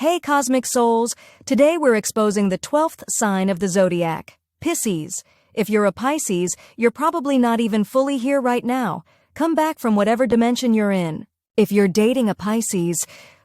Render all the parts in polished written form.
Hey cosmic souls, today we're exposing the 12th sign of the Zodiac, Pisces. If you're a Pisces, you're probably not even fully here right now. Come back from whatever dimension you're in. If you're dating a Pisces,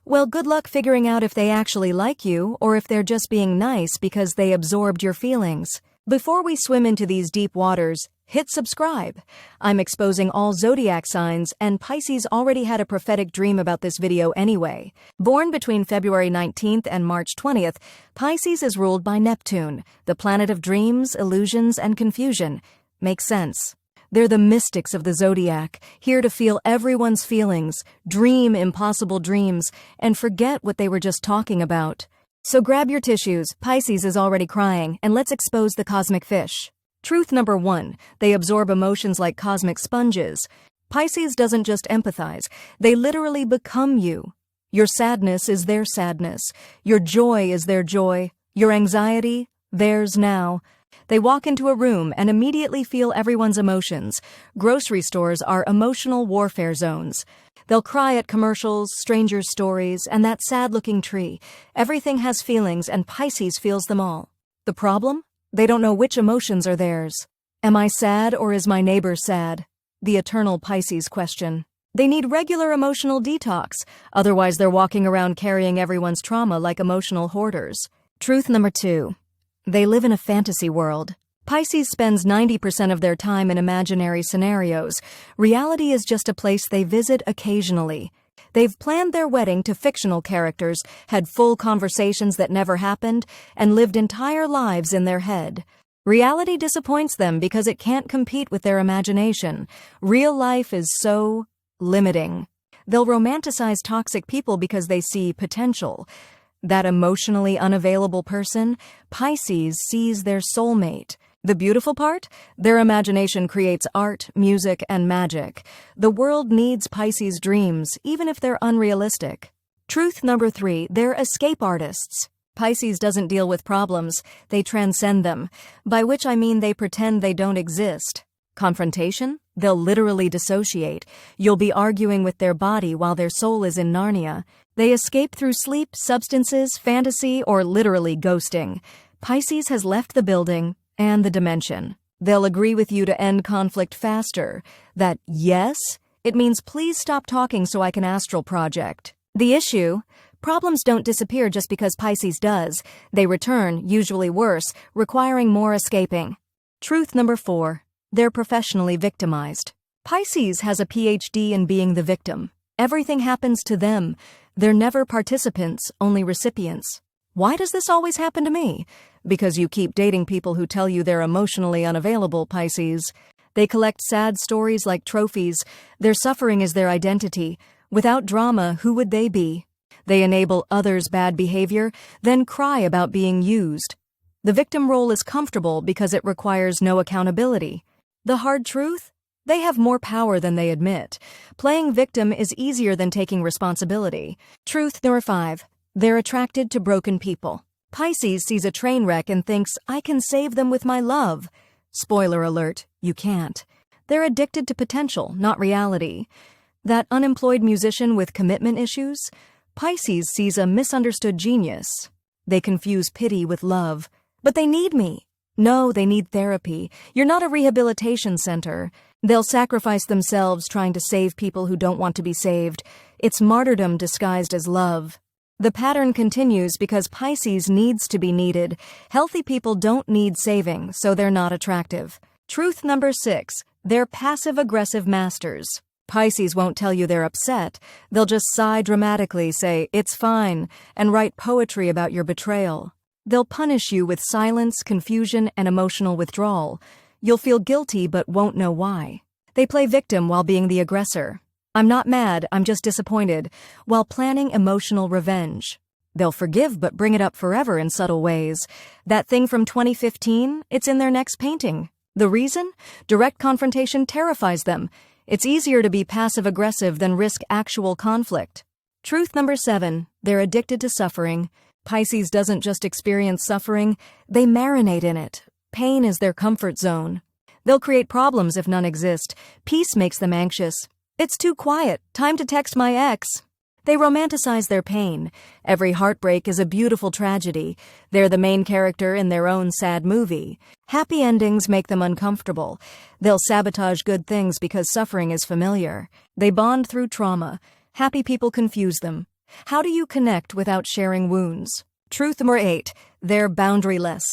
well, good luck figuring out if they actually like you or if they're just being nice because they absorbed your feelings. Before we swim into these deep waters, hit subscribe. I'm exposing all zodiac signs, and Pisces already had a prophetic dream about this video anyway. Born between February 19th and March 20th, Pisces is ruled by Neptune, the planet of dreams, illusions, and confusion. Makes sense. They're the mystics of the zodiac, here to feel everyone's feelings, dream impossible dreams, and forget what they were just talking about. So grab your tissues, Pisces is already crying, and let's expose the cosmic fish. Truth number 1, they absorb emotions like cosmic sponges. Pisces doesn't just empathize, they literally become you. Your sadness is their sadness. Your joy is their joy. Your anxiety, theirs now. They walk into a room and immediately feel everyone's emotions. Grocery stores are emotional warfare zones. They'll cry at commercials, strangers' stories, and that sad-looking tree. Everything has feelings, and Pisces feels them all. The problem? They don't know which emotions are theirs. Am I sad or is my neighbor sad? The eternal Pisces question. They need regular emotional detox, otherwise they're walking around carrying everyone's trauma like emotional hoarders. Truth number 2. They live in a fantasy world. Pisces spends 90% of their time in imaginary scenarios. Reality is just a place they visit occasionally. They've planned their wedding to fictional characters, had full conversations that never happened, and lived entire lives in their head. Reality disappoints them because it can't compete with their imagination. Real life is so limiting. They'll romanticize toxic people because they see potential. That emotionally unavailable person, Pisces sees their soulmate. The beautiful part? Their imagination creates art, music, and magic. The world needs Pisces' dreams, even if they're unrealistic. Truth number 3, they're escape artists. Pisces doesn't deal with problems, they transcend them, by which I mean they pretend they don't exist. Confrontation? They'll literally dissociate. You'll be arguing with their body while their soul is in Narnia. They escape through sleep, substances, fantasy, or literally ghosting. Pisces has left the building and the dimension. They'll agree with you to end conflict faster. That yes, it means please stop talking so I can astral project. The issue? Problems don't disappear just because Pisces does. They return, usually worse, requiring more escaping. Truth number 4. They're professionally victimized. Pisces has a PhD in being the victim. Everything happens to them. They're never participants, only recipients. Why does this always happen to me? Because you keep dating people who tell you they're emotionally unavailable, Pisces. They collect sad stories like trophies. Their suffering is their identity. Without drama, who would they be? They enable others' bad behavior, then cry about being used. The victim role is comfortable because it requires no accountability. The hard truth? They have more power than they admit. Playing victim is easier than taking responsibility. Truth number 5. They're attracted to broken people. Pisces sees a train wreck and thinks, I can save them with my love. Spoiler alert, you can't. They're addicted to potential, not reality. That unemployed musician with commitment issues? Pisces sees a misunderstood genius. They confuse pity with love. But they need me. No, they need therapy. You're not a rehabilitation center. They'll sacrifice themselves trying to save people who don't want to be saved. It's martyrdom disguised as love. The pattern continues because Pisces needs to be needed. Healthy people don't need saving, so they're not attractive. Truth number 6. They're passive-aggressive masters. Pisces won't tell you they're upset. They'll just sigh dramatically, say, it's fine, and write poetry about your betrayal. They'll punish you with silence, confusion, and emotional withdrawal. You'll feel guilty but won't know why. They play victim while being the aggressor. I'm not mad, I'm just disappointed, while planning emotional revenge. They'll forgive but bring it up forever in subtle ways. That thing from 2015, it's in their next painting. The reason? Direct confrontation terrifies them. It's easier to be passive-aggressive than risk actual conflict. Truth number 7. They're addicted to suffering. Pisces doesn't just experience suffering, they marinate in it. Pain is their comfort zone. They'll create problems if none exist. Peace makes them anxious. It's too quiet. Time to text my ex. They romanticize their pain. Every heartbreak is a beautiful tragedy. They're the main character in their own sad movie. Happy endings make them uncomfortable. They'll sabotage good things because suffering is familiar. They bond through trauma. Happy people confuse them. How do you connect without sharing wounds? Truth number 8. They're boundaryless.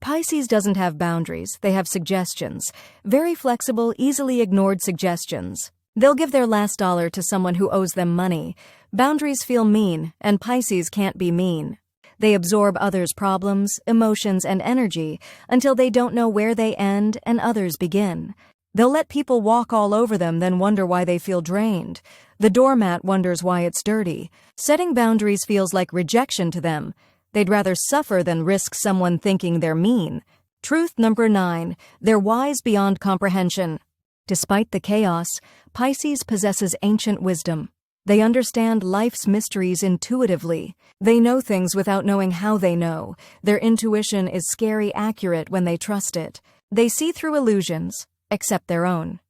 Pisces doesn't have boundaries, they have suggestions. Very flexible, easily ignored suggestions. They'll give their last dollar to someone who owes them money. Boundaries feel mean, and Pisces can't be mean. They absorb others' problems, emotions, and energy until they don't know where they end and others begin. They'll let people walk all over them, then wonder why they feel drained. The doormat wonders why it's dirty. Setting boundaries feels like rejection to them. They'd rather suffer than risk someone thinking they're mean. Truth number 9. They're wise beyond comprehension. Despite the chaos, Pisces possesses ancient wisdom. They understand life's mysteries intuitively. They know things without knowing how they know. Their intuition is scary accurate when they trust it. They see through illusions, except their own.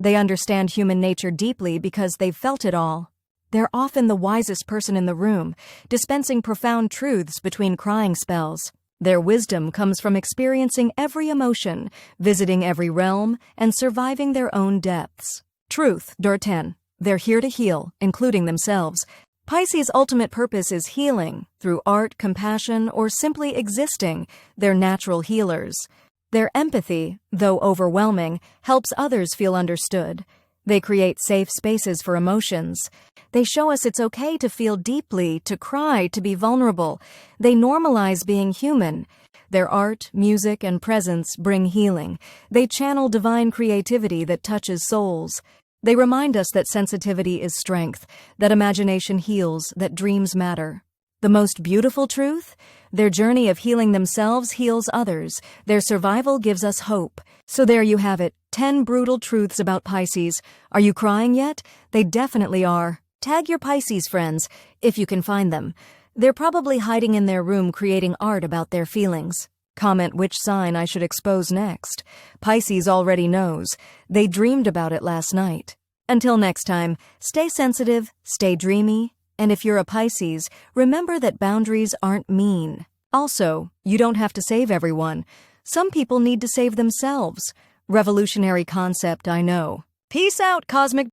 They understand human nature deeply because they've felt it all. They're often the wisest person in the room, dispensing profound truths between crying spells. Their wisdom comes from experiencing every emotion, visiting every realm, and surviving their own depths. Truth, number 10. They're here to heal, including themselves. Pisces' ultimate purpose is healing. Through art, compassion, or simply existing, they're natural healers. Their empathy, though overwhelming, helps others feel understood. They create safe spaces for emotions. They show us it's okay to feel deeply, to cry, to be vulnerable. They normalize being human. Their art, music, and presence bring healing. They channel divine creativity that touches souls. They remind us that sensitivity is strength, that imagination heals, that dreams matter. The most beautiful truth? Their journey of healing themselves heals others. Their survival gives us hope. So there you have it, 10 brutal truths about Pisces. Are you crying yet? They definitely are. Tag your Pisces friends, if you can find them. They're probably hiding in their room creating art about their feelings. Comment which sign I should expose next. Pisces already knows. They dreamed about it last night. Until next time, stay sensitive, stay dreamy, and if you're a Pisces, remember that boundaries aren't mean. Also, you don't have to save everyone. Some people need to save themselves. Revolutionary concept, I know. Peace out, cosmic